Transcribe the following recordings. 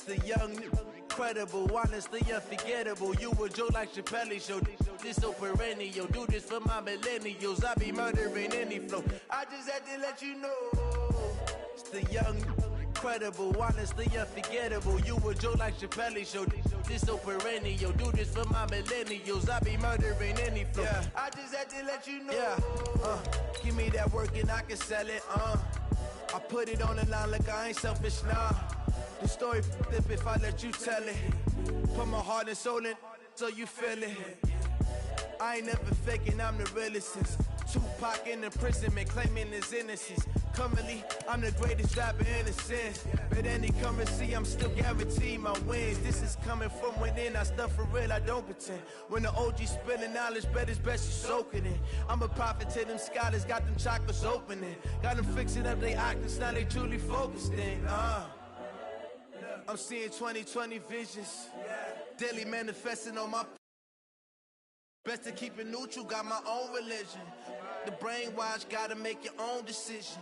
The young, incredible, honestly unforgettable. You a Joe like Chappelle show. This so perennial. Do this for my millennials. I be murdering any flow. I just had to let you know. It's the young, incredible, honestly unforgettable. You a Joe like Chappelle show. This so perennial. Do this for my millennials. I be murdering any flow. Yeah. I just had to let you know. Yeah. Give me that work and I can sell it. I put it on the line like I ain't selfish, nah. The story flip if I let you tell it. Put my heart and soul in so you feel it. I ain't never faking, I'm the realest since Tupac in imprisonment, claiming his innocence. Currently, I'm the greatest rapper in a sense. But any currency, I'm still guaranteed my wins. This is coming from within, I stuff for real, I don't pretend. When the OG spilling knowledge, bet it's best you soak it in. I'm a prophet to them scholars, got them chakras opening. Got them fixing up they octaves, now they truly focused in. I'm seeing 2020 visions. Daily manifesting on my. Best to keep it neutral, got my own religion. The brainwash, gotta make your own decision.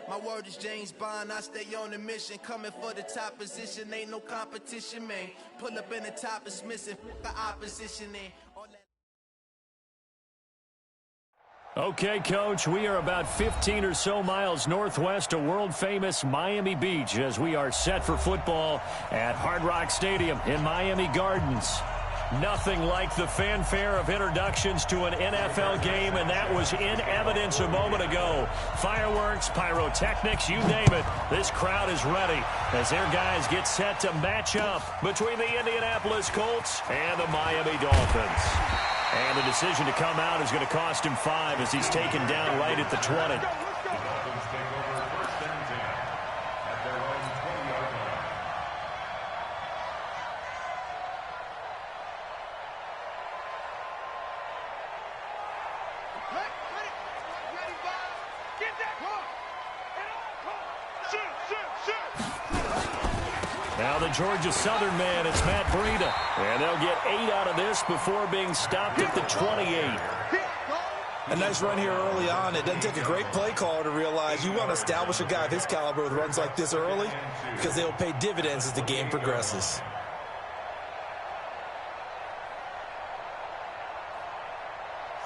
My word is James Bond, I stay on a mission. Coming for the top position, ain't no competition, man. Pull up in the top, it's missing, the opposition in. Okay, Coach, we are about 15 or so miles northwest of world-famous Miami Beach as we are set for football at Hard Rock Stadium in Miami Gardens. Nothing like the fanfare of introductions to an NFL game, and that was in evidence a moment ago. Fireworks, pyrotechnics, you name it. This crowd is ready as their guys get set to match up between the Indianapolis Colts and the Miami Dolphins. And the decision to come out is going to cost him 5 as he's taken down right at the 20. Now the Georgia Southern man, it's Matt Breida. And they'll get 8 out of this before being stopped at the 28. A nice run here early on. It doesn't take a great play caller to realize you want to establish a guy of his caliber with runs like this early because they'll pay dividends as the game progresses.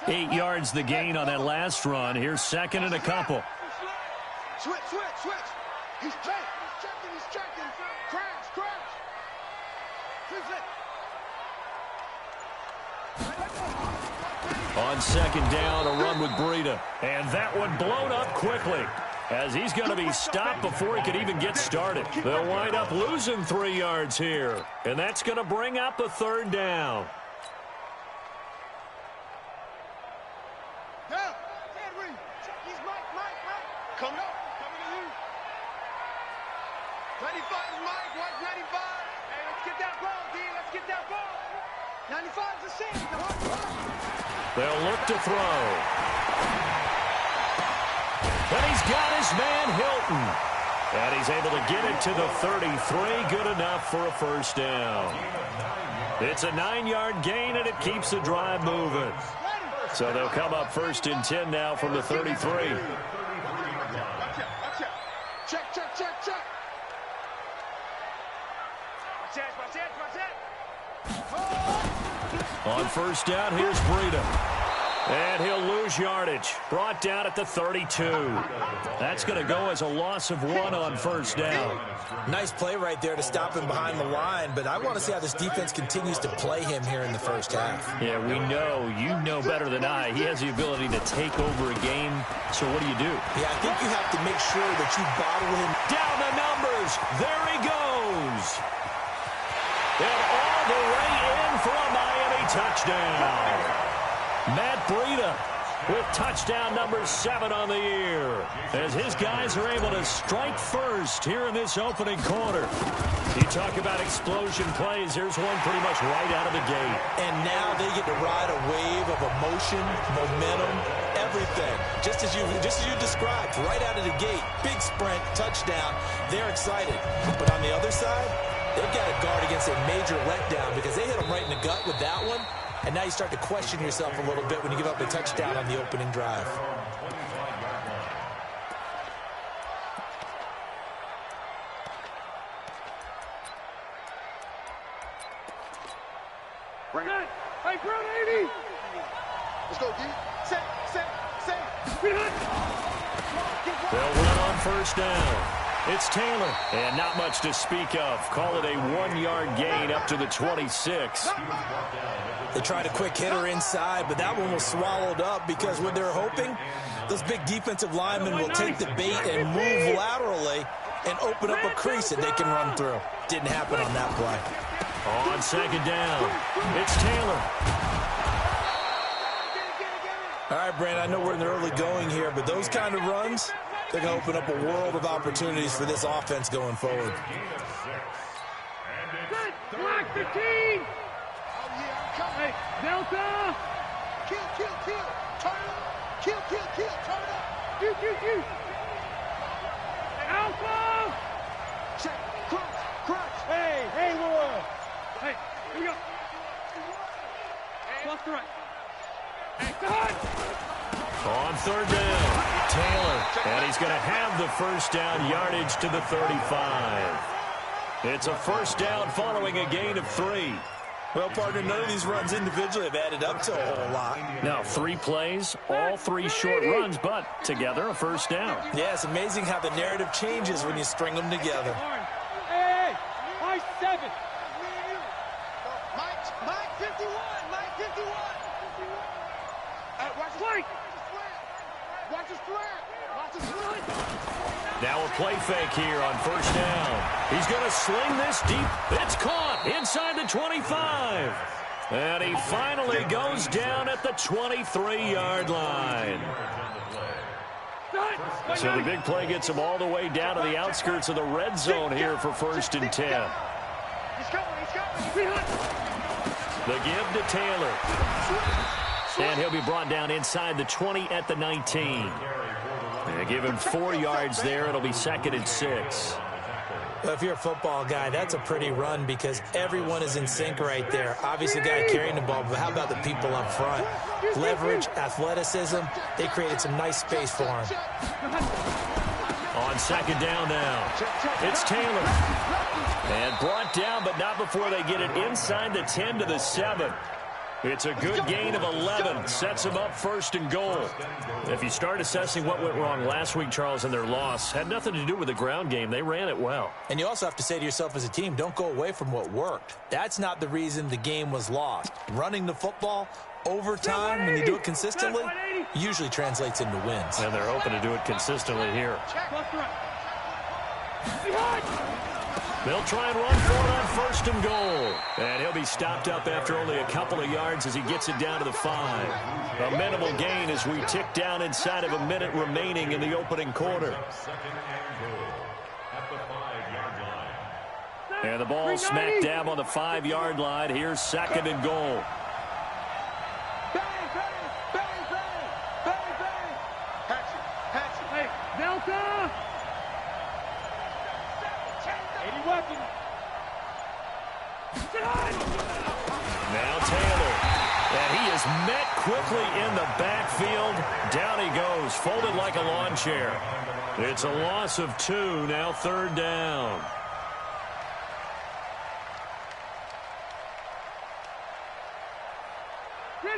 Eight yards the gain on that last run. Here's second and a couple. Switch. He's checking. Crash. On second down, a run with Breida. And that one blown up quickly as he's going to be stopped before he could even get started. They'll wind up losing 3 yards here. And that's going to bring up a third down. Coming to you. 95 is Mike. What's 95? Hey, let's get that ball, D. Let's get that ball. 95 is the same. They'll look to throw. And he's got his man Hilton. And he's able to get it to the 33. Good enough for a first down. It's a 9-yard gain, and it keeps the drive moving. So they'll come up first and 10 now from the 33. Check. On first down, here's Breida. And he'll lose yardage. Brought down at the 32. That's going to go as a loss of 1 on first down. Nice play right there to stop him behind the line, but I want to see how this defense continues to play him here in the first half. Yeah, we know. You know better than I. He has the ability to take over a game. So what do you do? Yeah, I think you have to make sure that you bottle him. Down the numbers. There he goes. And all the way in for a Miami touchdown. Matt Breida with touchdown number 7 on the year as his guys are able to strike first here in this opening quarter. You talk about explosion plays. Here's one pretty much right out of the gate. And now they get to ride a wave of emotion, momentum, everything. Just as you described, right out of the gate. Big sprint, touchdown. They're excited. But on the other side, they've got to guard against a major letdown because they hit them right in the gut with that one. And now you start to question yourself a little bit when you give up a touchdown on the opening drive. Hey, bro, 80. Let's go, D. Say. They'll run on first down. It's Taylor, and not much to speak of. Call it a 1-yard gain up to the 26. They tried a quick hitter inside, but that one was swallowed up because what they're hoping, those big defensive linemen will take the bait and move laterally and open up a crease that they can run through. Didn't happen on that play. On second down, it's Taylor. All right, Brandon, I know we're in the early going here, but those kind of runs, they're going to open up a world of opportunities for this offense going forward. Black 15. Oh, yeah, I'm coming. Hey, Delta. Kill. Turn up. Kill. Turn up. Q. Alpha. Check. Crunch. Hey, Lord. Hey, here we go. Plus the right. Hey, cut. On third down, Taylor, and he's going to have the first down, yardage to the 35. It's a first down following a gain of 3. Well, partner, none of these runs individually have added up to a whole lot. Now, 3 plays, all 3 short runs, but together a first down. Yeah, it's amazing how the narrative changes when you string them together. Hey, Mike 7. Mike 51. Watch the square. Watch the square. Now a play fake here on first down. He's going to sling this deep. It's caught inside the 25. And he finally goes down at the 23-yard line. So the big play gets him all the way down to the outskirts of the red zone here for 1st and 10. He's coming. The give to Taylor. And he'll be brought down inside the 20 at the 19. They give him 4 yards there. It'll be 2nd and 6. Well, if you're a football guy, that's a pretty run because everyone is in sync right there. Obviously, the guy carrying the ball, but how about the people up front? Leverage, athleticism, they created some nice space for him. On second down now, it's Taylor. And brought down, but not before they get it inside the 10 to the 7. It's a good gain of 11. Sets them up 1st and goal. If you start assessing what went wrong last week, Charles, in their loss, had nothing to do with the ground game. They ran it well. And you also have to say to yourself as a team, don't go away from what worked. That's not the reason the game was lost. Running the football over time, when you do it consistently, usually translates into wins. And they're hoping to do it consistently here. They'll try and run for it on 1st and goal. And he'll be stopped up after only a couple of yards as he gets it down to the 5. A minimal gain as we tick down inside of a minute remaining in the opening quarter. And the ball smack dab on the 5-yard line. Here's 2nd and goal. Hey, Delta. 80 weapon. Now Taylor. And he is met quickly in the backfield. Down he goes, folded like a lawn chair. It's a loss of 2, now 3rd down.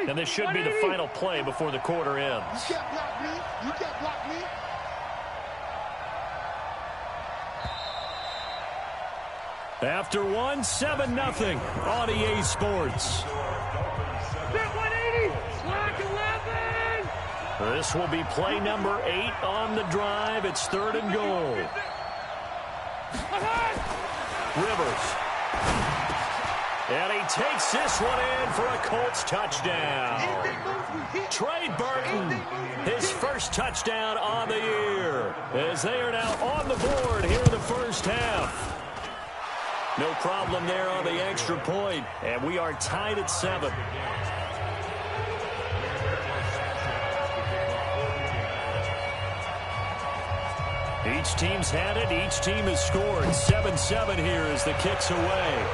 And this should be the final play before the quarter ends. You can't block me. You can't block me. After 7-0 on EA Sports. 180. Slack 11. This will be play number 8 on the drive. It's 3rd and goal. Rivers. And he takes this one in for a Colts touchdown. Trey Burton, his first touchdown on the year, as they are now on the board here in the first half. No problem there on the extra point, and we are tied at 7. Each team's had it. Each team has scored. 7-7 here as the kick's away.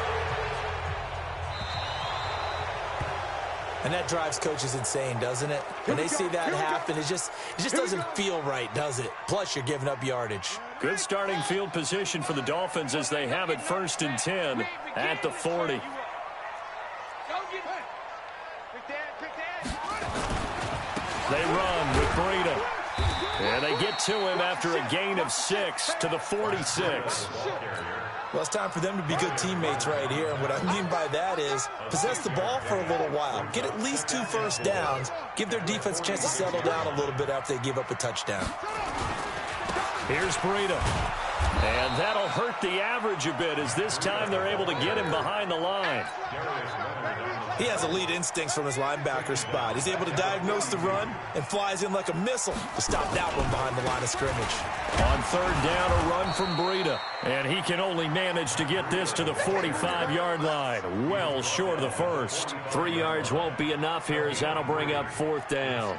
And that drives coaches insane, doesn't it? When they see that happen, it just doesn't feel right, does it? Plus, you're giving up yardage. Good starting field position for the Dolphins as they have it 1st and 10 at the 40. They run with Breida. And they get to him after a gain of 6 to the 46. Well, it's time for them to be good teammates right here. And what I mean by that is possess the ball for a little while. Get at least 2 first downs. Give their defense a chance to settle down a little bit after they give up a touchdown. Here's Breida. And that'll hurt the average a bit as this time they're able to get him behind the line. He has elite instincts from his linebacker spot. He's able to diagnose the run and flies in like a missile to stop that one behind the line of scrimmage. On third down, a run from Breida. And he can only manage to get this to the 45-yard line. Well short of the first. 3 yards won't be enough here as that'll bring up fourth down.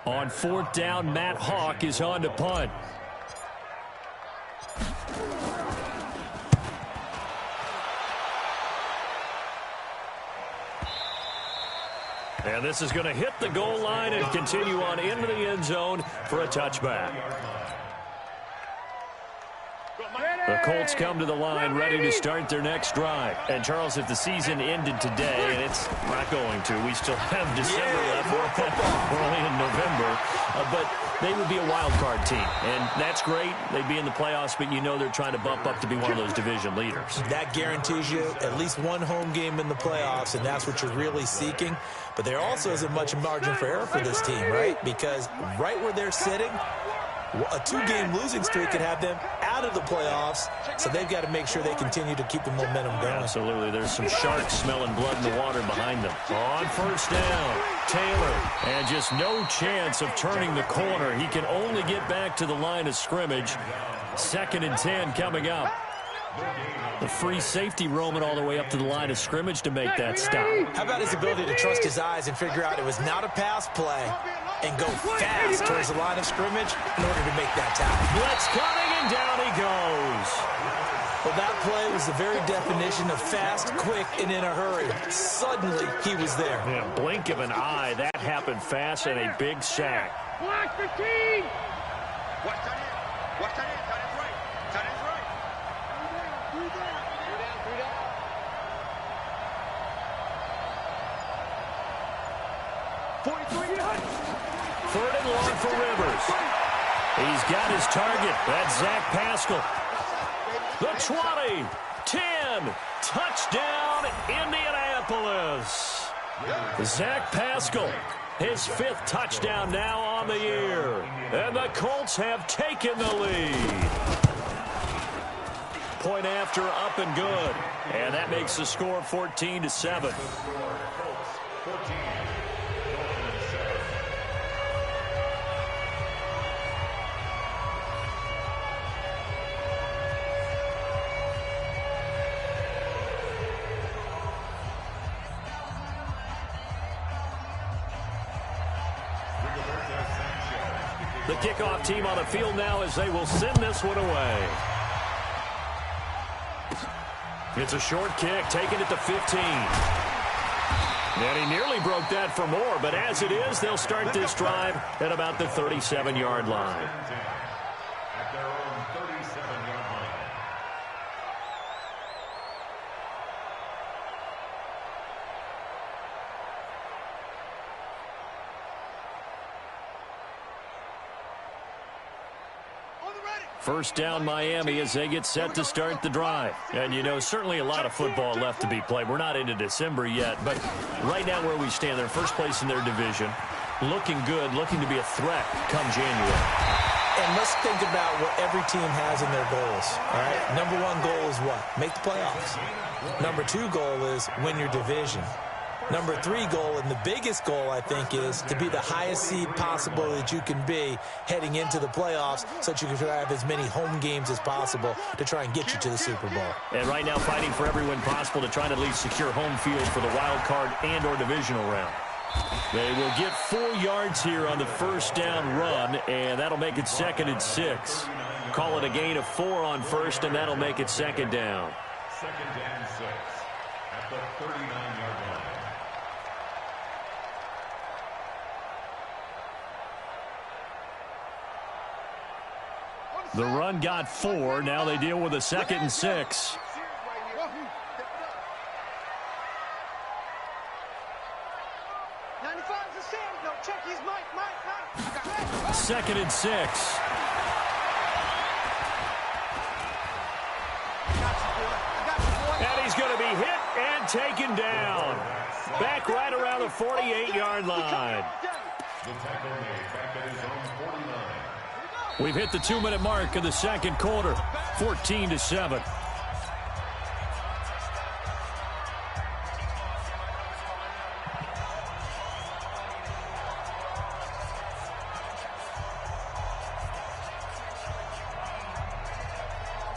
On fourth down, Matt Hawk is on to punt. And this is going to hit the goal line and continue on into the end zone for a touchback. The Colts come to the line ready to start their next drive. And, Charles, if the season ended today, and it's not going to, we still have December left. We're only in November. But they would be a wild card team. And that's great. They'd be in the playoffs, but you know they're trying to bump up to be one of those division leaders. That guarantees you at least one home game in the playoffs, and that's what you're really seeking. But there also isn't much margin for error for this team, right? Because right where they're sitting, a 2-game losing streak could have them out of the playoffs, so they've got to make sure they continue to keep the momentum going. Absolutely. There's some sharks smelling blood in the water behind them. On first down, Taylor, and just no chance of turning the corner. He can only get back to the line of scrimmage. 2nd and 10 coming up. The free safety roaming all the way up to the line of scrimmage to make that stop. How about his ability to trust his eyes and figure out it was not a pass play and go fast towards the line of scrimmage in order to make that tackle. Blitz coming, and down he goes. Well, that play was the very definition of fast, quick, and in a hurry. Suddenly, he was there. In a blink of an eye, that happened fast and a big sack. Block 15. Watch that in. Watch that in. That is right. That is right. 43 yards. 3rd and long for Rivers. He's got his target. That's Zach Pascal. The 20, 10, touchdown, Indianapolis. Zach Pascal, his 5th touchdown now on the year. And the Colts have taken the lead. Point after, up and good. And that makes the score 14-7. The kickoff team on the field now as they will send this one away. It's a short kick, taking it to 15. And he nearly broke that for more, but as it is, they'll start this drive at about the 37-yard line. At their own 37-yard line. First down, Miami, as they get set to start the drive. And, you know, certainly a lot of football left to be played. We're not into December yet, but right now where we stand, they're first place in their division, looking good, looking to be a threat come January. And let's think about what every team has in their goals, all right? Number 1 goal is what? Make the playoffs. Number 2 goal is win your division. Number 3 goal, and the biggest goal, I think, is to be the highest seed possible that you can be heading into the playoffs so that you can have as many home games as possible to try and get you to the Super Bowl. And right now fighting for every win possible to try and at least secure home field for the wild card and or divisional round. They will get 4 yards here on the first down run, and that'll make it 2nd and 6. Call it a gain of 4 on first, and that'll make it 2nd down. 2nd and 6 at the 39-yard line. The run got 4. Now they deal with a 2nd and 6. 2nd and 6. And he's going to be hit and taken down. Back right around the 48-yard line. We've hit the 2-minute mark of the second quarter. 14-7.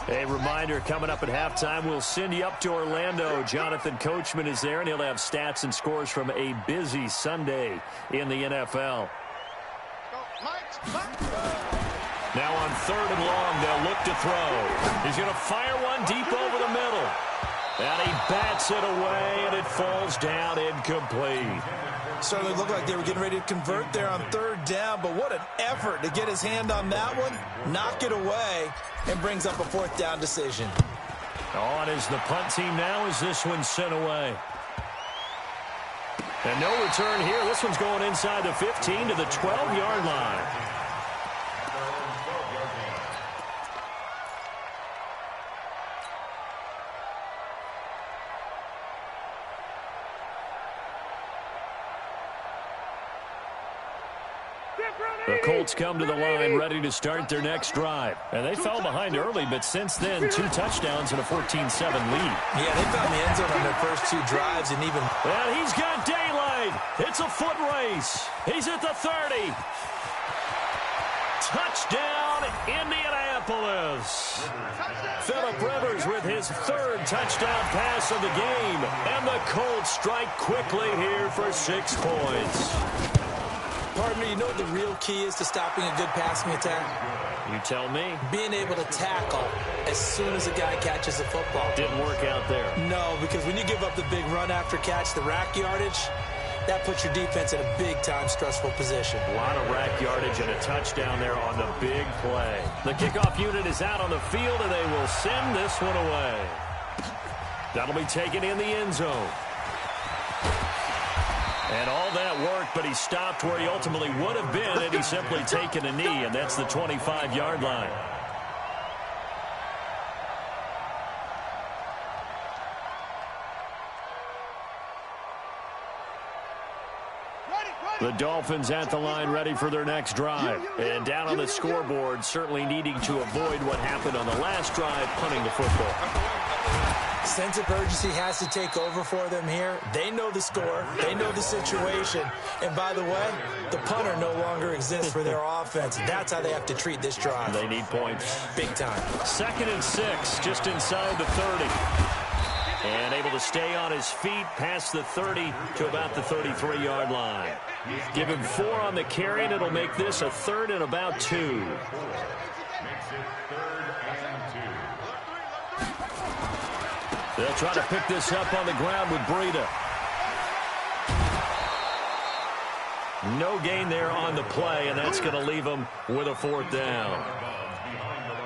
A reminder, coming up at halftime, we'll send you up to Orlando. Jonathan Coachman is there, and he'll have stats and scores from a busy Sunday in the NFL. Now on 3rd and long, they'll look to throw. He's going to fire one deep over the middle. And he bats it away, and it falls down incomplete. Certainly looked like they were getting ready to convert there on 3rd down, but what an effort to get his hand on that one, knock it away, and brings up a 4th down decision. On is the punt team now as this one's sent away. And no return here. This one's going inside the 15 to the 12-yard line. The Colts come to the line ready to start their next drive. And they fell behind early, but since then, 2 touchdowns and a 14-7 lead. Yeah, they found the end zone on their first 2 drives and even... And he's got daylight. It's a foot race. He's at the 30. Touchdown, Indianapolis. Phillip Rivers with his 3rd touchdown pass of the game. And the Colts strike quickly here for 6 points. Partner, you know what the real key is to stopping a good passing attack? You tell me. Being able to tackle as soon as a guy catches the football. Didn't work out there. No, because when you give up the big run after catch, the rack yardage, that puts your defense in a big-time stressful position. A lot of rack yardage and a touchdown there on the big play. The kickoff unit is out on the field, and they will send this one away. That'll be taken in the end zone. And all that worked, but he stopped where he ultimately would have been had he simply taken a knee, and that's the 25-yard line. The Dolphins at the line ready for their next drive. And down on the scoreboard, certainly needing to avoid what happened on the last drive, punting the football. Sense of urgency has to take over for them here. They know the score. They know the situation. And by the way, the punter no longer exists for their offense. That's how they have to treat this drive. They need points. Big time. 2nd and 6, just inside the 30. And able to stay on his feet past the 30 to about the 33-yard line. Give him 4 on the carry, and it'll make this a 3rd and about 2. They'll try to pick this up on the ground with Breida. No gain there on the play, and that's going to leave him with a 4th down.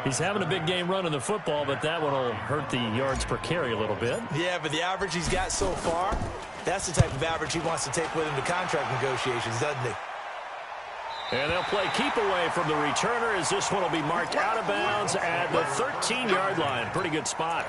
He's having a big game running the football, but that one will hurt the yards per carry a little bit. Yeah, but the average he's got so far, that's the type of average he wants to take with him to contract negotiations, doesn't he? And they'll play keep away from the returner as this one will be marked out of bounds at the 13-yard line. Pretty good spot.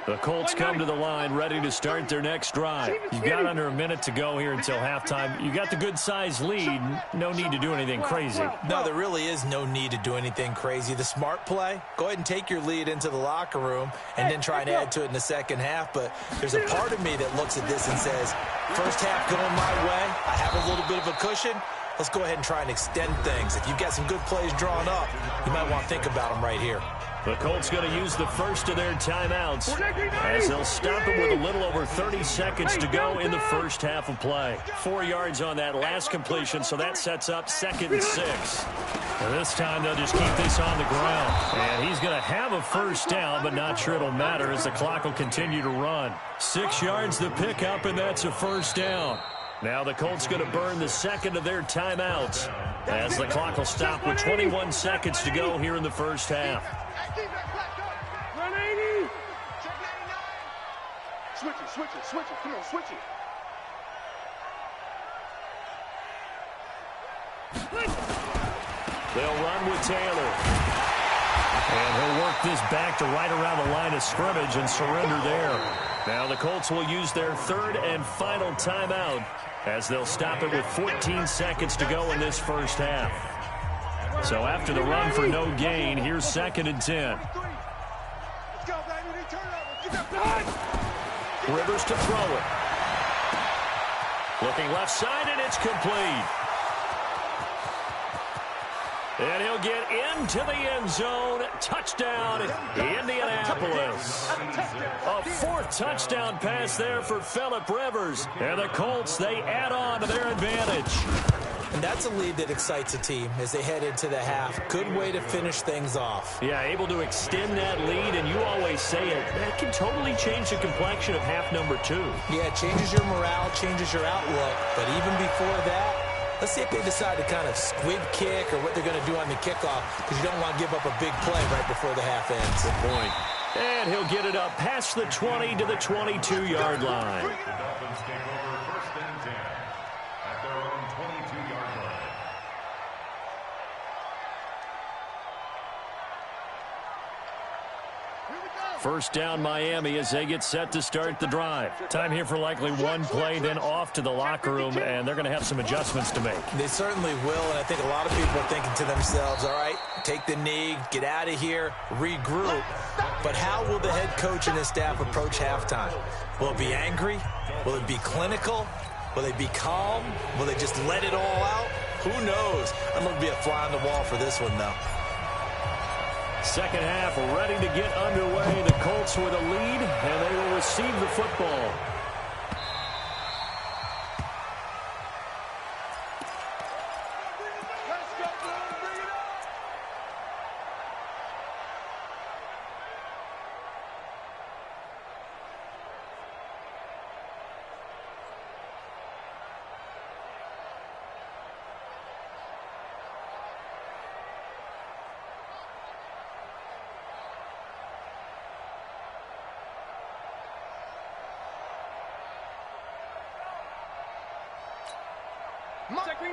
The Colts come to the line ready to start their next drive. You've got under a minute to go here until halftime. You got the good-sized lead. No need to do anything crazy. No, there really is no need to do anything crazy. The smart play, go ahead and take your lead into the locker room and then try and add to it in the second half. But there's a part of me that looks at this and says, first half going my way, I have a little bit of a cushion. Let's go ahead and try and extend things. If you've got some good plays drawn up, you might want to think about them right here. The Colts going to use the first of their timeouts as they'll stop it with a little over 30 seconds to go in the first half of play. 4 yards on that last completion, so that sets up 2nd and 6. And this time they'll just keep this on the ground. And he's going to have a first down, but not sure it'll matter as the clock will continue to run. 6 yards the pickup, and that's a first down. Now the Colts going to burn the second of their timeouts as the clock will stop with 21 seconds to go here in the first half. Switch it. Come on, switch it. They'll run with Taylor. And he'll work this back to right around the line of scrimmage and surrender there. Now the Colts will use their third and final timeout as they'll stop it with 14 seconds to go in this first half. So after the run for no gain, here's 2nd and 10. Rivers to throw it. Looking left side, and it's complete. And he'll get into the end zone. Touchdown, Indianapolis. A 4th touchdown pass there for Phillip Rivers. And the Colts, they add on to their advantage. And that's a lead that excites a team as they head into the half. Good way to finish things off. Yeah, able to extend that lead, and you always say it, that can totally change the complexion of half number 2. Yeah, it changes your morale, changes your outlook. But even before that, let's see if they decide to kind of squib kick or what they're going to do on the kickoff, because you don't want to give up a big play right before the half ends. Good point. And he'll get it up past the 20 to the 22-yard line. The Dolphins take over 1st and 10 at their own 22-yard line. First down, Miami, as they get set to start the drive. Time here for likely one play, then off to the locker room, and they're going to have some adjustments to make. They certainly will, and I think a lot of people are thinking to themselves, all right, take the knee, get out of here, regroup. But how will the head coach and his staff approach halftime? Will it be angry? Will it be clinical? Will they be calm? Will they just let it all out? Who knows? I'm going to be a fly on the wall for this one, though. Second half ready to get underway. The Colts with a lead, and they will receive the football.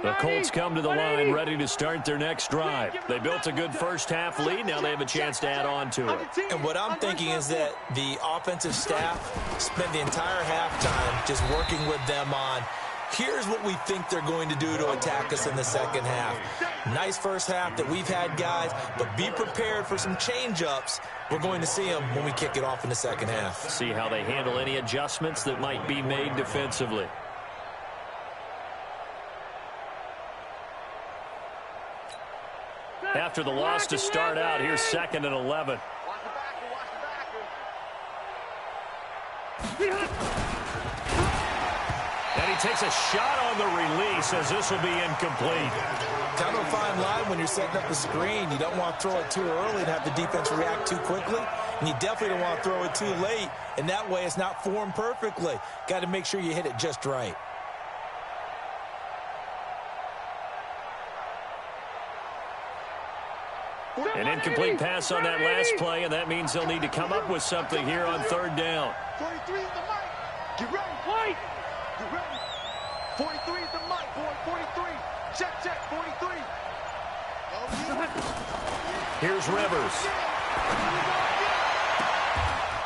The Colts come to the line ready to start their next drive. They built a good first half lead. Now they have a chance to add on to it. And what I'm thinking is that the offensive staff spent the entire halftime just working with them on, here's what we think they're going to do to attack us in the second half. Nice first half that we've had, guys, but be prepared for some change-ups. We're going to see them when we kick it off in the second half. See how they handle any adjustments that might be made defensively. After the loss to start out, here's 2nd and 11. And he takes a shot on the release as this will be incomplete. Kind of a fine line when you're setting up the screen. You don't want to throw it too early and have the defense react too quickly. And you definitely don't want to throw it too late. And that way it's not formed perfectly. Got to make sure you hit it just right. An incomplete pass on that last play, and that means they'll need to come up with something here on 3rd down. 43 is the mic. Get ready. Fight. Get ready. 43 is the mic, boy. 43. Check, 43. Here's Rivers.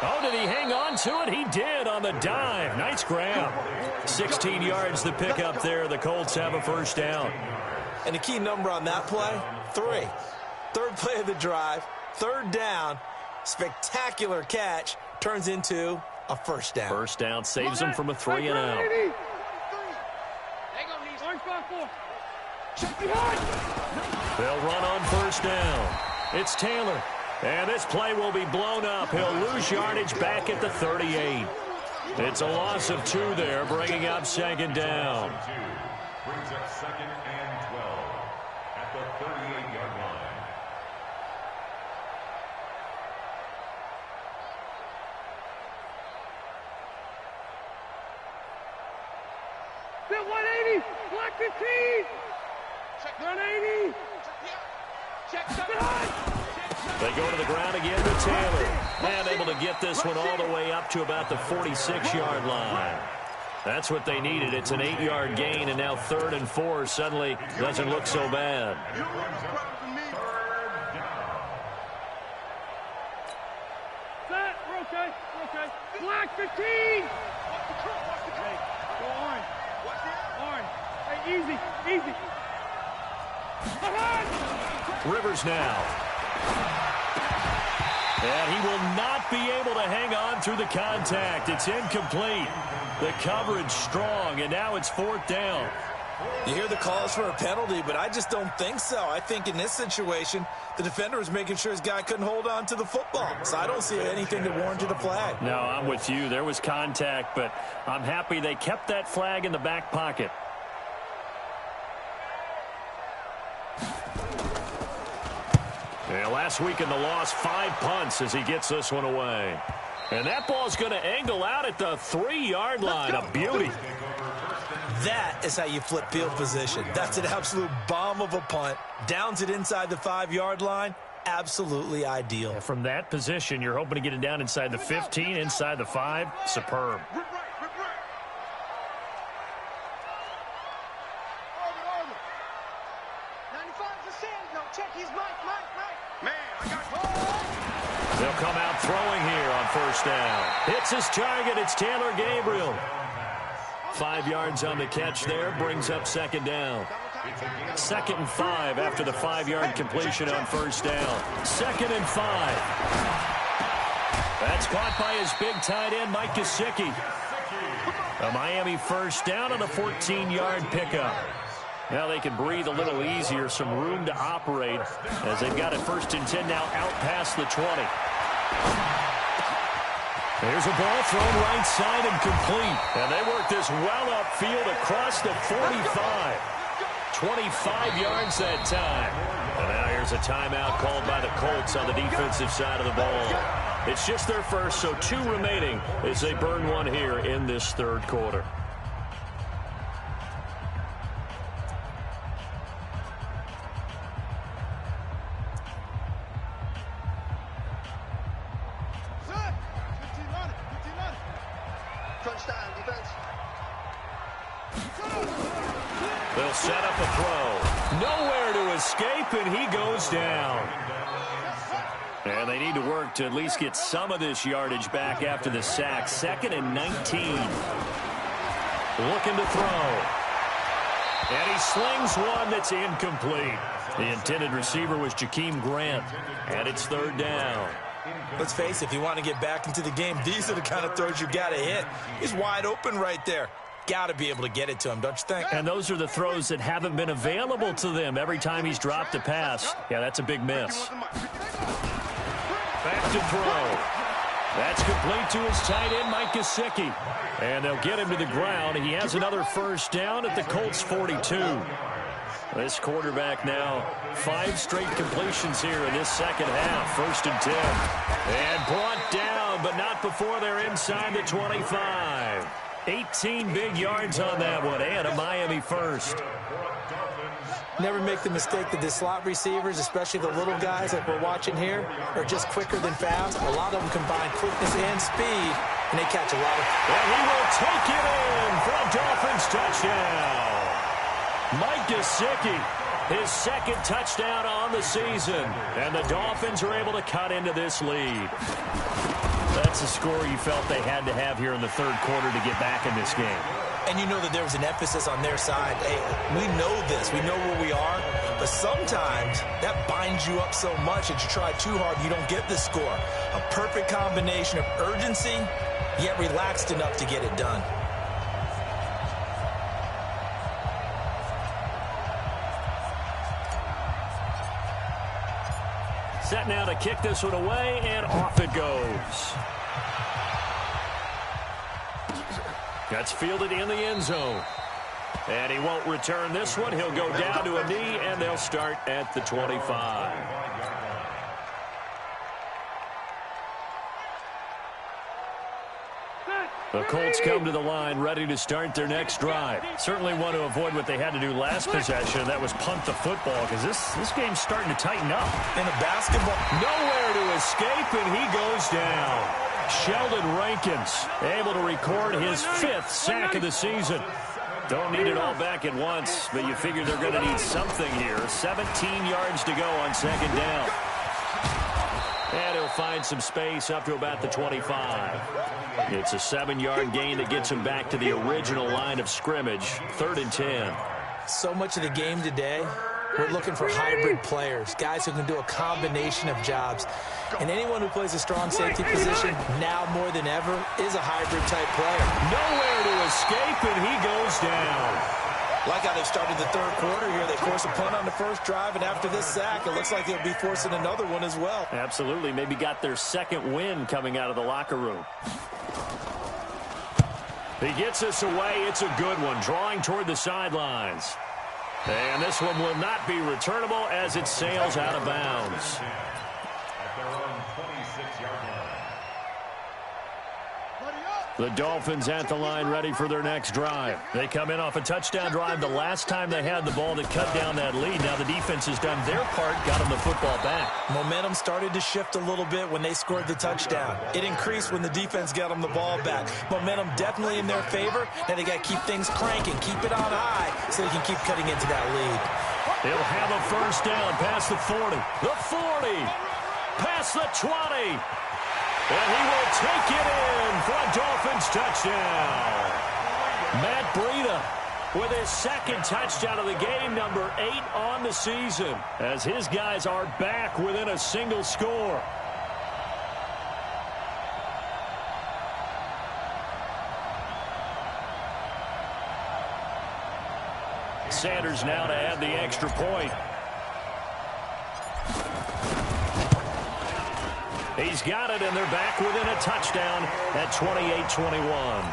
Oh, did he hang on to it? He did on the dive. Nice grab. 16 yards to pick up there. The Colts have a first down. And the key number on that play, 3. Third play of the drive, 3rd down, spectacular catch, turns into a first down. First down saves them from a 3 and out. They'll run on first down. It's Taylor. And this play will be blown up. He'll lose yardage back at the 38. It's a loss of 2 there, bringing up 2nd down. Brings up 2nd and 12 at the 38-yard line. Bill 180, block 15. Check 180. Check. They go to the ground again with Taylor. And able to get this one all the way up to about the 46-yard line. That's what they needed. It's an 8-yard gain, and now 3rd and 4 suddenly doesn't look so bad. Okay. Black 15. Watch the cross. Watch the cross. Go orange. Watch the orange. Hey, easy. Easy. Rivers now. And he will not be able to hang on through the contact. It's incomplete. The coverage strong, and now it's 4th down. You hear the calls for a penalty, but I just don't think so. I think in this situation, the defender was making sure his guy couldn't hold on to the football. So I don't see anything that warranted a flag. No, I'm with you. There was contact, but I'm happy they kept that flag in the back pocket. Yeah, last week in the loss, 5 punts as he gets this one away. And that ball's going to angle out at the 3-yard line. A beauty. That is how you flip field position. That's an absolute bomb of a punt. Downs it inside the 5-yard line. Absolutely ideal. From that position, you're hoping to get it down inside the 15, inside the 5. Superb. They'll come out throwing here on 1st down. Hits his target. It's Taylor Gabriel. 5 yards on the catch there. Brings up 2nd down. 2nd and 5 after the 5-yard completion on 1st down. 2nd and 5. That's caught by his big tight end, Mike Gesicki. A Miami 1st down on a 14-yard pickup. Now they can breathe a little easier, some room to operate as they've got it 1st and 10 now out past the 20. There's a ball thrown right side and complete. And they work this well upfield across the 45. 25 yards that time. And now here's a timeout called by the Colts on the defensive side of the ball. It's just their first, so 2 remaining as they burn one here in this 3rd quarter. They'll set up a throw. Nowhere to escape, and he goes down. And they need to work to at least get some of this yardage back after the sack. 2nd and 19. Looking to throw. And he slings one that's incomplete. The intended receiver was Jakeem Grant. And it's 3rd down. Let's face it, if you want to get back into the game, these are the kind of throws you got to hit. He's wide open right there. Got to be able to get it to him, don't you think? And those are the throws that haven't been available to them every time he's dropped a pass. Yeah, that's a big miss. Back to throw. That's complete to his tight end, Mike Gesicki. And they'll get him to the ground. He has another 1st down at the Colts 42. This quarterback now, 5 straight completions here in this 2nd half. 1st and 10. And brought down, but not before they're inside the 25. 18 big yards on that one, and a Miami 1st. Never make the mistake that the slot receivers, especially the little guys like we're watching here, are just quicker than fast. A lot of them combine quickness and speed, and they catch a lot of... And he will take it in for a Dolphins touchdown. Mike Gesicki, his 2nd touchdown on the season, and the Dolphins are able to cut into this lead. That's a score you felt they had to have here in the 3rd quarter to get back in this game. And you know that there was an emphasis on their side. Hey, we know this. We know where we are. But sometimes that binds you up so much that you try too hard, you don't get the score. A perfect combination of urgency, yet relaxed enough to get it done. Set now to kick this one away, and off it goes. That's fielded in the end zone. And he won't return this one. He'll go down to a knee, and they'll start at the 25. The Colts come to the line ready to start their next drive. Certainly want to avoid what they had to do last possession. That was punt the football, because this game's starting to tighten up. In a basketball. Nowhere to escape, and he goes down. Sheldon Rankins able to record his 5th sack of the season. Don't need it all back at once, but you figure they're going to need something here. 17 yards to go on 2nd down. And he'll find some space up to about the 25. It's a 7-yard gain that gets him back to the original line of scrimmage, 3rd and 10. So much of the game today, we're looking for hybrid players, guys who can do a combination of jobs. And anyone who plays a strong safety position, now more than ever, is a hybrid-type player. Nowhere to escape, and he goes down. Like how they started the 3rd quarter here. They force a punt on the first drive, and after this sack, it looks like they'll be forcing another one as well. Absolutely. Maybe got their 2nd win coming out of the locker room. He gets us away. It's a good one, drawing toward the sidelines. And this one will not be returnable as it sails out of bounds. At their own 26-yard line. The Dolphins at the line ready for their next drive. They come in off a touchdown drive the last time they had the ball that cut down that lead. Now the defense has done their part, got them the football back. Momentum started to shift a little bit when they scored the touchdown. It increased when the defense got them the ball back. Momentum definitely in their favor. Now they got to keep things cranking, keep it on high so they can keep cutting into that lead. He'll have a first down past the 40, the 40, past the 20. And he will take it in for a Dolphins touchdown. Matt Breida with his 2nd touchdown of the game, number 8 on the season, as his guys are back within a single score. Sanders now to add the extra point. He's got it, and they're back within a touchdown at 28-21.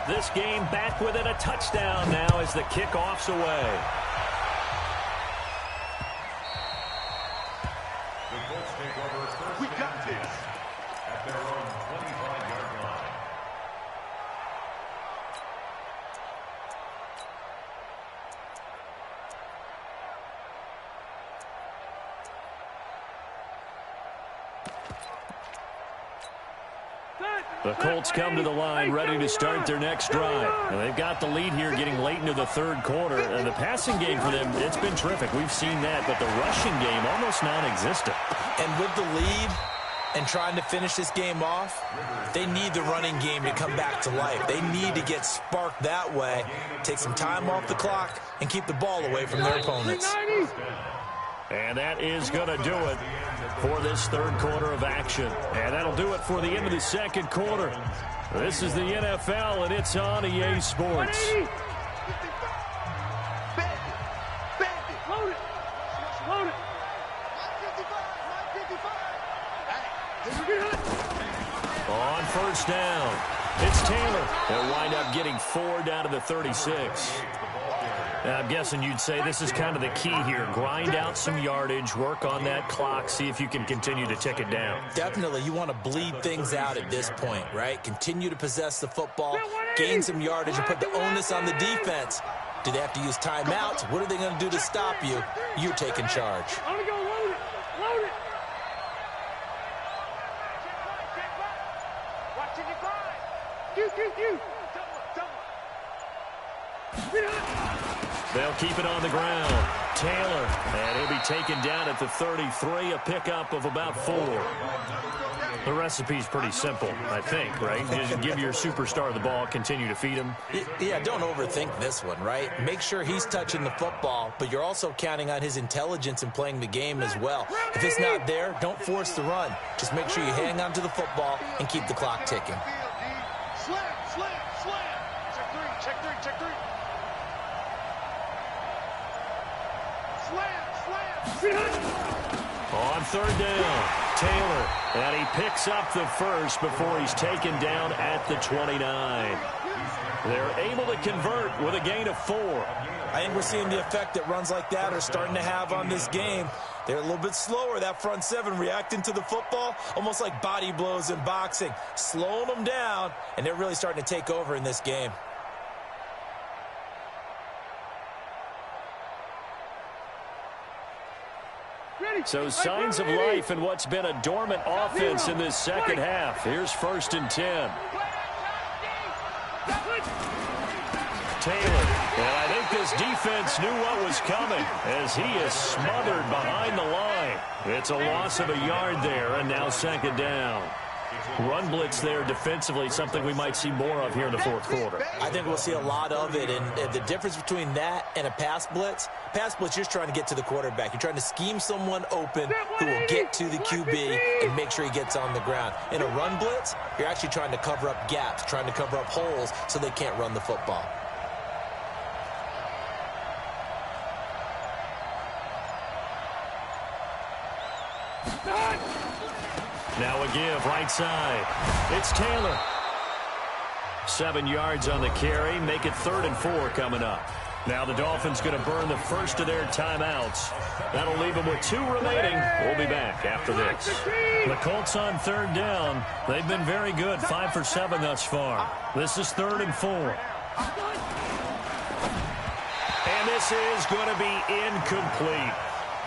This game back within a touchdown now as the kickoff's away. We got this. At their own 25-yard line. The Colts come to the line ready to start their next drive. And they've got the lead here getting late into the 3rd quarter. And the passing game for them, it's been terrific. We've seen that, but the rushing game almost non-existent. And with the lead and trying to finish this game off, they need the running game to come back to life. They need to get sparked that way, take some time off the clock, and keep the ball away from their opponents. And that is going to do it for this 3rd quarter of action. And that'll do it for the end of the 2nd quarter. This is the NFL, and it's on EA Sports. On first down, it's Taylor. They'll wind up getting 4 down to the 36. I'm guessing you'd say this is kind of the key here. Grind out some yardage, work on that clock, see if you can continue to tick it down. Definitely, you want to bleed things out at this point, right? Continue to possess the football, gain some yardage, and put the onus on the defense. Do they have to use timeouts? What are they going to do to stop you? You're taking charge. I'm going to go load it. Load it. Watch it, you. They'll keep it on the ground. Taylor, and he'll be taken down at the 33, a pickup of about 4. The recipe's pretty simple, I think, right? Just give your superstar the ball, continue to feed him. Yeah, don't overthink this one, right? Make sure he's touching the football, but you're also counting on his intelligence in playing the game as well. If it's not there, don't force the run. Just make sure you hang on to the football and keep the clock ticking. Slam. Check three. On 3rd down, Taylor, and he picks up the first before he's taken down at the 29. They're able to convert with a gain of 4. I think we're seeing the effect that runs like that are starting to have on this game. They're a little bit slower, that front 7, reacting to the football, almost like body blows in boxing, slowing them down, and they're really starting to take over in this game. So signs of life in what's been a dormant offense in this second half. Here's 1st and 10. Taylor. And I think this defense knew what was coming as he is smothered behind the line. It's a loss of a yard there, and now 2nd down. Run blitz there defensively, something we might see more of here in the 4th quarter. I think we'll see a lot of it, and the difference between that and a pass blitz, you're just trying to get to the quarterback. You're trying to scheme someone open who will get to the QB and make sure he gets on the ground. In a run blitz, you're actually trying to cover up gaps, trying to cover up holes so they can't run the football. Now a give, right side. It's Taylor. 7 yards on the carry. Make it 3rd and 4 coming up. Now the Dolphins going to burn the first of their timeouts. That'll leave them with 2 remaining. We'll be back after this. The Colts on 3rd down. They've been very good, 5 for 7 thus far. This is 3rd and 4. And this is going to be incomplete.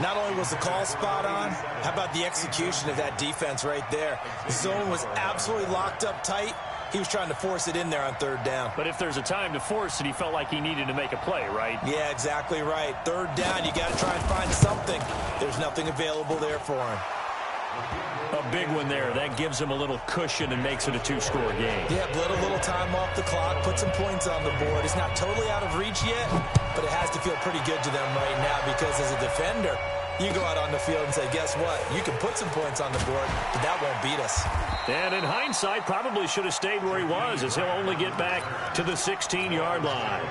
Not only was the call spot on, how about the execution of that defense right there? The zone was absolutely locked up tight. He was trying to force it in there on 3rd down. But if there's a time to force it, he felt like he needed to make a play, right? Yeah, exactly right. 3rd down, you got to try and find something. There's nothing available there for him. A big one there. That gives him a little cushion and makes it a 2-score game. Yeah, let a little time off the clock, put some points on the board. It's not totally out of reach yet, but it has to feel pretty good to them right now because as a defender, you go out on the field and say, guess what? You can put some points on the board, but that won't beat us. And in hindsight, probably should have stayed where he was as he'll only get back to the 16-yard line.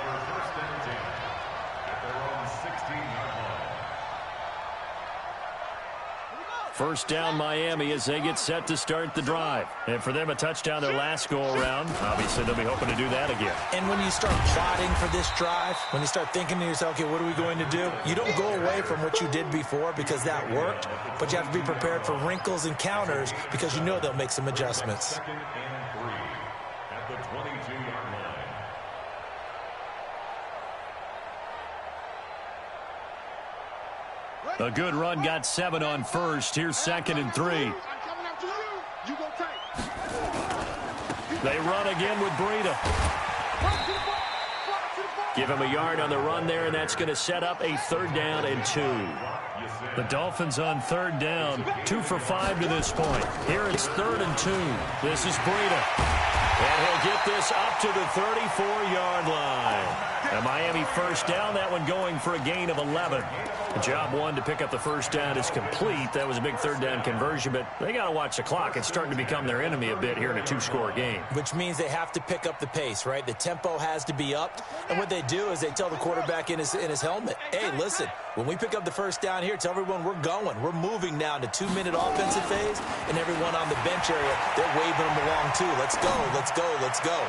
First down Miami as they get set to start the drive. And for them, a touchdown their last go-around. Obviously, they'll be hoping to do that again. And when you start plotting for this drive, when you start thinking to yourself, okay, what are we going to do? You don't go away from what you did before because that worked, but you have to be prepared for wrinkles and counters because you know they'll make some adjustments. 2nd and 3 at the 22-yard line. A good run got 7 on first. Here's 2nd and 3. They run again with Breida. Give him a yard on the run there, and that's going to set up a 3rd down and 2. The Dolphins on 3rd down, 2 for 5 to this point. Here it's 3rd and 2. This is Breida. And he'll get this up to the 34-yard line. A Miami first down, that one going for a gain of 11. Job 1 to pick up the first down is complete. That was a big 3rd down conversion, but they got to watch the clock. It's starting to become their enemy a bit here in a 2-score game. Which means they have to pick up the pace, right? The tempo has to be upped. And what they do is they tell the quarterback in his helmet, hey, listen, when we pick up the first down here, tell everyone we're going. We're moving now to 2-minute offensive phase, and everyone on the bench area, they're waving them along too. Let's go, let's go, let's go.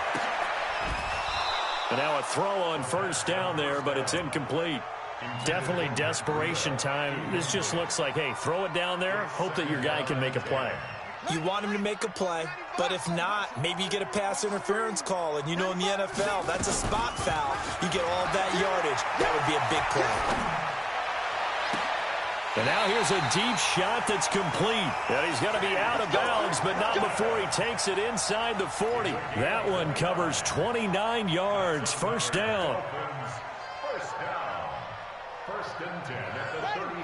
And now a throw on first down there, but it's incomplete. Definitely desperation time. This just looks like, hey, throw it down there, hope that your guy can make a play. You want him to make a play, but if not, maybe you get a pass interference call, and you know in the NFL, that's a spot foul. You get all that yardage. That would be a big play. And now here's a deep shot that's complete. And he's going to be out of bounds, but not before he takes it inside the 40. That one covers 29 yards. First down.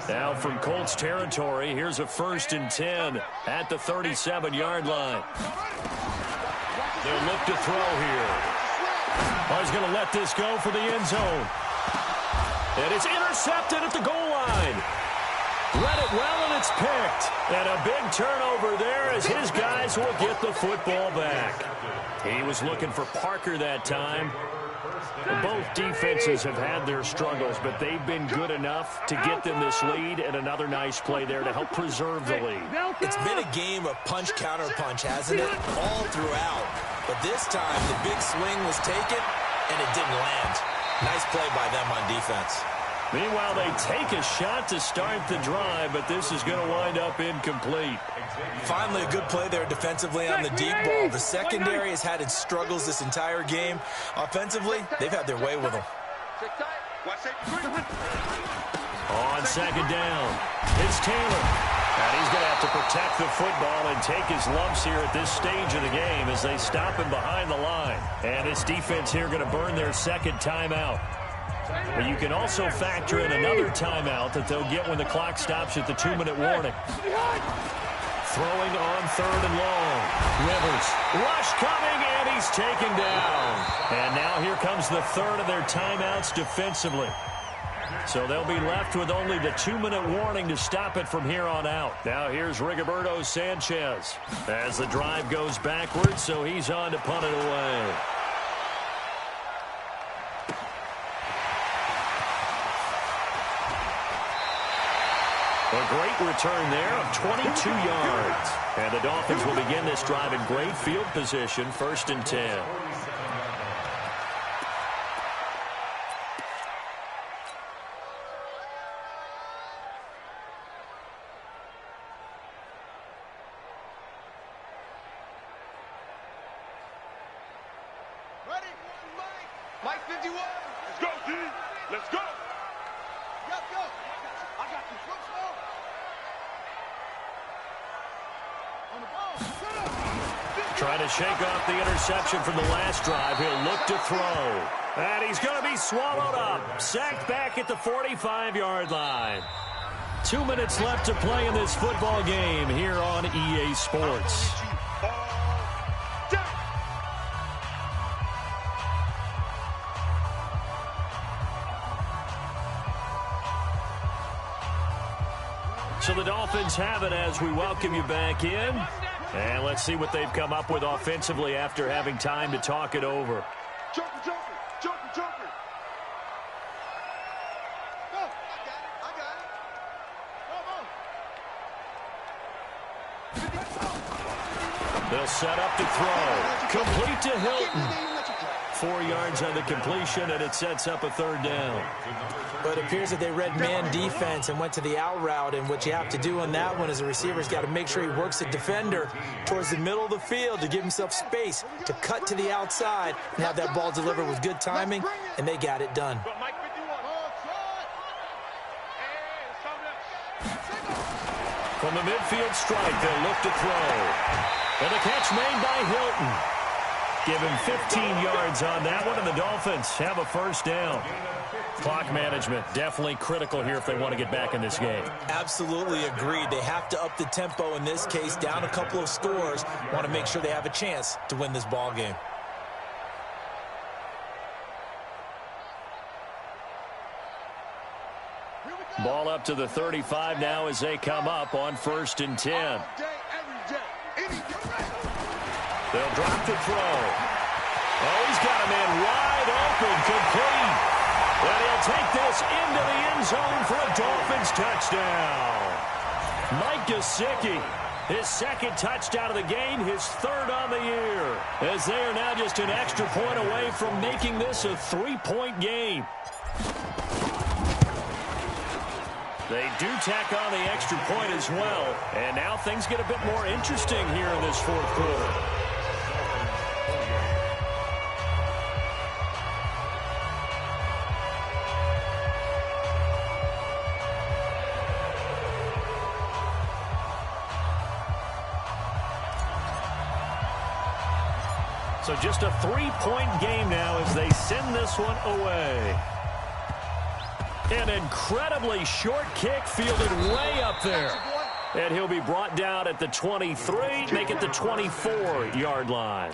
Now from Colts territory, here's a 1st and 10 at the 37-yard line. They'll look to throw here. Oh, he's going to let this go for the end zone. And it's intercepted at the goal line. Read it well, and it's picked. And a big turnover there as his guys will get the football back. He was looking for Parker that time. Both defenses have had their struggles, but they've been good enough to get them this lead, and another nice play there to help preserve the lead. It's been a game of punch-counter-punch, hasn't it? All throughout. But this time, the big swing was taken, and it didn't land. Nice play by them on defense. Meanwhile, they take a shot to start the drive, but this is going to wind up incomplete. Finally, a good play there defensively on the deep ball. The secondary has had its struggles this entire game. Offensively, they've had their way with them. On second down, it's Taylor. And he's going to have to protect the football and take his lumps here at this stage of the game as they stop him behind the line. And this defense here going to burn their second timeout. But you can also factor in another timeout that they'll get when the clock stops at the 2-minute warning. Throwing on third and long. Rivers, rush coming, and he's taken down. And now here comes the third of their timeouts defensively. So they'll be left with only the 2-minute warning to stop it from here on out. Now here's Rigoberto Sanchez as the drive goes backwards, so he's on to punt it away. A great return there of 22 yards. And the Dolphins will begin this drive in great field position, 1st and 10. Mike 51. Let's go, D. Let's go. Go. I got the foot slow. On the ball. Trying to shake off the interception from the last drive. He'll look to throw. And he's going to be swallowed up. Sacked back at the 45-yard line. 2 minutes left to play in this football game here on EA Sports. So the Dolphins have it as we welcome you back in. And let's see what they've come up with offensively after having time to talk it over. Joker. Go. I got it. They'll set up to throw. Complete to Hilton. 4 yards on the completion, and it sets up a third down. But it appears that they read man defense and went to the out route, and what you have to do on that one is the receiver's got to make sure he works the defender towards the middle of the field to give himself space to cut to the outside and have that ball delivered with good timing, and they got it done. From the midfield strike, they'll look to throw. And a catch made by Hilton. Give him 15 yards on that one, and the Dolphins have a first down. Clock management, definitely critical here if they want to get back in this game. Absolutely agreed. They have to up the tempo in this case, down a couple of scores. Want to make sure they have a chance to win this ball game. Ball up to the 35 now as they come up on 1st and 10. They'll drop the throw. Oh, he's got a man wide open, complete. And he'll take this into the end zone for a Dolphins touchdown. Mike Gesicki, his second touchdown of the game, his third on the year. As they are now just an extra point away from making this a 3-point game. They do tack on the extra point as well. And now things get a bit more interesting here in this fourth quarter. So just a 3-point game now as they send this one away. An incredibly short kick fielded way up there. And he'll be brought down at the 23, make it the 24-yard line.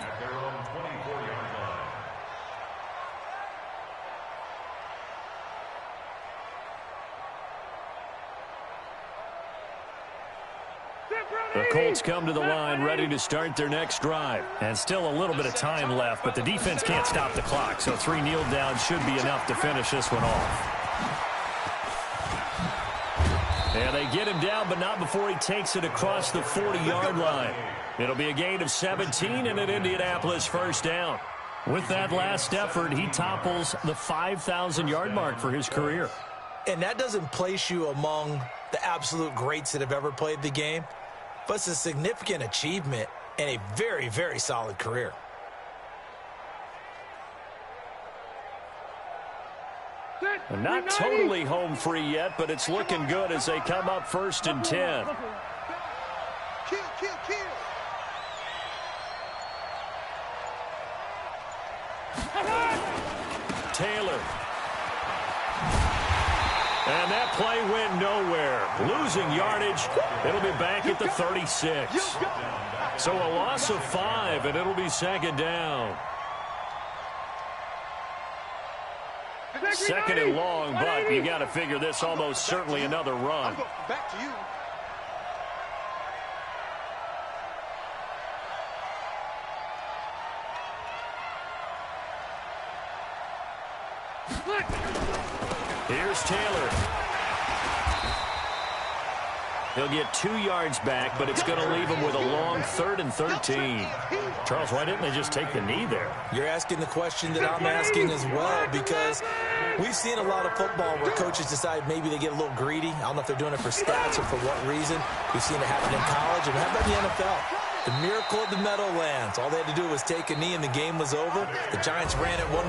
The Colts come to the line ready to start their next drive. And still a little bit of time left, but the defense can't stop the clock, so 3 kneel downs should be enough to finish this one off. And they get him down, but not before he takes it across the 40-yard line. It'll be a gain of 17 and an Indianapolis first down. With that last effort, he topples the 5,000-yard mark for his career. And that doesn't place you among the absolute greats that have ever played the game, but it's a significant achievement and a very, very solid career. Set. Not totally home free yet, but it's looking good as they come up 1st and 10. Kill, kill, kill. Taylor. And that play went nowhere. Losing yardage. It'll be back at the 36. So a loss of 5, and it'll be 2nd down. 2nd and long, but you got to figure this almost certainly another run. Back to you. Here's Taylor. He'll get 2 yards back, but it's going to leave him with a long 3rd and 13. Charles, why didn't they just take the knee there? You're asking the question that I'm asking as well, because we've seen a lot of football where coaches decide maybe they get a little greedy. I don't know if they're doing it for stats or for what reason. We've seen it happen in college, and how about the NFL? The miracle of the Meadowlands. All they had to do was take a knee, and the game was over. The Giants ran it one.